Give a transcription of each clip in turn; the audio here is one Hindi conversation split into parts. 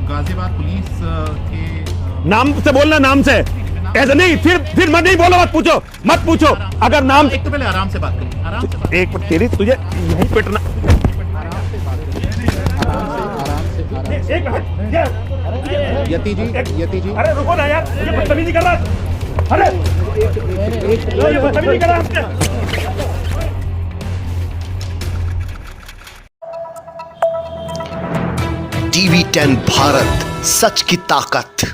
गाजियाबाद पुलिस के नाम से बोलना, नाम से ऐसे नहीं, फिर मत नहीं बोलो, मत पूछो अगर नाम। एक तो पहले आराम से बात करिए, आराम से बात। एक तेरी तुझे यही पिटना। एक मिनट यति जी, अरे रुको ना यार, ये बदतमीजी कर रहा है। अरे ये बदतमीजी कर रहा है। टीवी 10 भारत, सच की ताकत।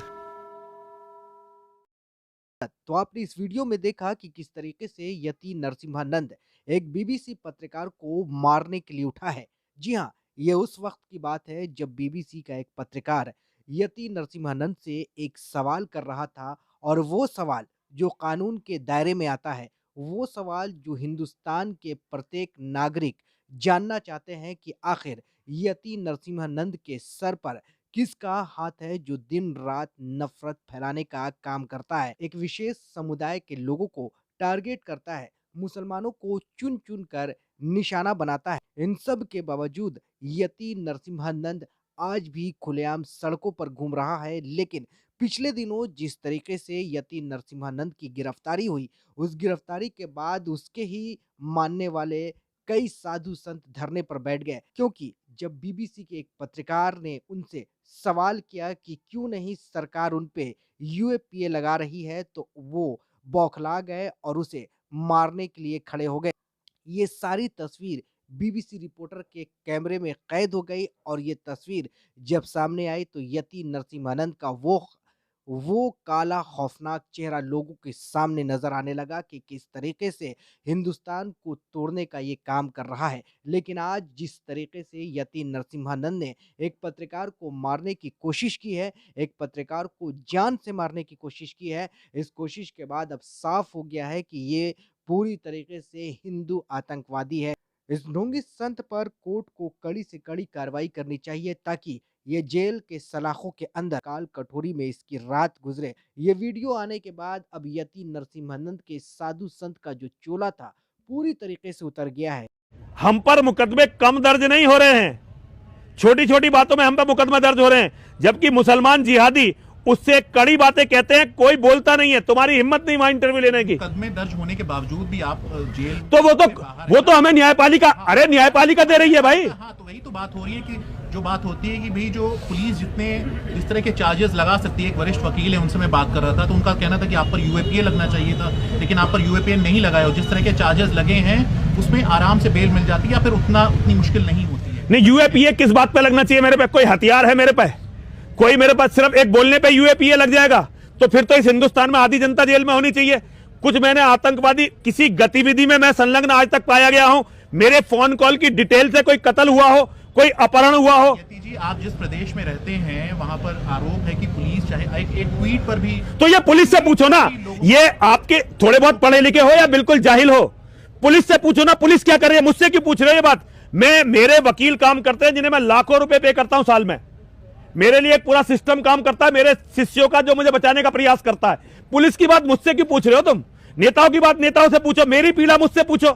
तो आपने इस वीडियो में देखा कि किस तरीके से यति नरसिम्हानंद एक बीबीसी पत्रकार को मारने के लिए उठा है। जी हाँ, ये उस वक्त की बात है जब बीबीसी का एक पत्रकार यति नरसिम्हानंद से एक सवाल कर रहा था, और वो सवाल जो कानून के दायरे में आता है, वो सवाल जो हिंदुस्तान के प्रत्येक नागरिक जानना चाहते हैं कि आखिर यति नरसिम्हानंद के सर पर किसका हाथ है जो दिन रात नफरत फैलाने का काम करता है, एक विशेष समुदाय के लोगों को टारगेट करता है, मुसलमानों को चुन चुन कर निशाना बनाता है। इन सब के बावजूद यति नरसिम्हानंद आज भी खुलेआम सड़कों पर घूम रहा है। लेकिन पिछले दिनों जिस तरीके से यति नरसिम्हानंद की गिरफ्तारी हुई, उस गिरफ्तारी के बाद उसके ही मानने वाले कई साधु संत धरने पर बैठ गए, क्योंकि जब बीबीसी के एक पत्रकार ने उनसे सवाल किया कि क्यों नहीं सरकार उन पे यूएपीए लगा रही है, तो वो बौखला गए और उसे मारने के लिए खड़े हो गए। ये सारी तस्वीर बीबीसी रिपोर्टर के कैमरे में कैद हो गई, और ये तस्वीर जब सामने आई तो यति नरसिम्हानंद का वो काला खौफनाक चेहरा लोगों के सामने नजर आने लगा कि किस तरीके से हिंदुस्तान को तोड़ने का ये काम कर रहा है। लेकिन आज जिस तरीके से यति नरसिम्हानंद ने एक पत्रकार को मारने की कोशिश की है, एक पत्रकार को जान से मारने की कोशिश की है, इस कोशिश के बाद अब साफ हो गया है कि ये पूरी तरीके से हिंदू आतंकवादी है। इस ढोंगी संत पर कोर्ट को कड़ी से कड़ी कार्रवाई करनी चाहिए, ताकि ये जेल के सलाखों के अंदर काल कठोरी में इसकी रात गुजरे। ये वीडियो आने के बाद अब यति नरसिम्हानंद के साधु संत का जो चोला था पूरी तरीके से उतर गया है। हम पर मुकदमे कम दर्ज नहीं हो रहे हैं, छोटी छोटी बातों में हम पर मुकदमा दर्ज हो रहे हैं, जबकि मुसलमान जिहादी उससे कड़ी बातें कहते हैं, कोई बोलता नहीं है। तुम्हारी हिम्मत नहीं वहां इंटरव्यू लेने की। मुकदमे दर्ज होने के बावजूद भी आप जेल तो वो तो हमें न्यायपालिका, अरे न्यायपालिका दे रही है भाई। हाँ, तो वही तो बात हो रही है कि जो बात होती है कि भाई जो पुलिस जिस तरह के चार्जेस लगा सकती है, एक वरिष्ठ वकील है उनसे मैं बात कर रहा था, तो उनका कहना था कि आप पर यूएपीए लगना चाहिए था, लेकिन आप पर यूएपीए नहीं लगाया। और जिस तरह के चार्जेस लगे हैं उसमें आराम से बेल मिल जाती है, या फिर उतनी मुश्किल नहीं होती है। नहीं, यूएपीए किस बात पे लगना चाहिए? मेरे पे कोई हथियार है? मेरे पास सिर्फ एक बोलने पे यूएपीए लग जाएगा? तो फिर तो इस हिंदुस्तान में आधी जनता जेल में होनी चाहिए। कुछ मैंने आतंकवादी किसी गतिविधि में मैं संलग्न आज तक पाया गया हूं, मेरे फोन कॉल की डिटेल से कोई कत्ल हुआ हो, कोई अपहरण हुआ हो? यति जी, आप जिस प्रदेश में रहते हैं वहां पर आरोप है कि पुलिस चाहे एक ट्वीट पर भी, तो ये पुलिस से पूछो ना। ये आपके थोड़े बहुत पढ़े लिखे हो या बिल्कुल जाहिल हो? पुलिस से पूछो ना, पुलिस क्या कर रही है? मुझसे क्यों पूछ रहे हो ये बात? मेरे वकील काम करते हैं जिन्हें मैं लाखों रुपए पे करता हूं साल में। मेरे लिए एक पूरा सिस्टम काम करता है, मेरे शिष्यों का, जो मुझे बचाने का प्रयास करता है। पुलिस की बात मुझसे क्यों पूछ रहे हो तुम? नेताओं की बात नेताओं से पूछो, मेरी पीड़ा मुझसे पूछो।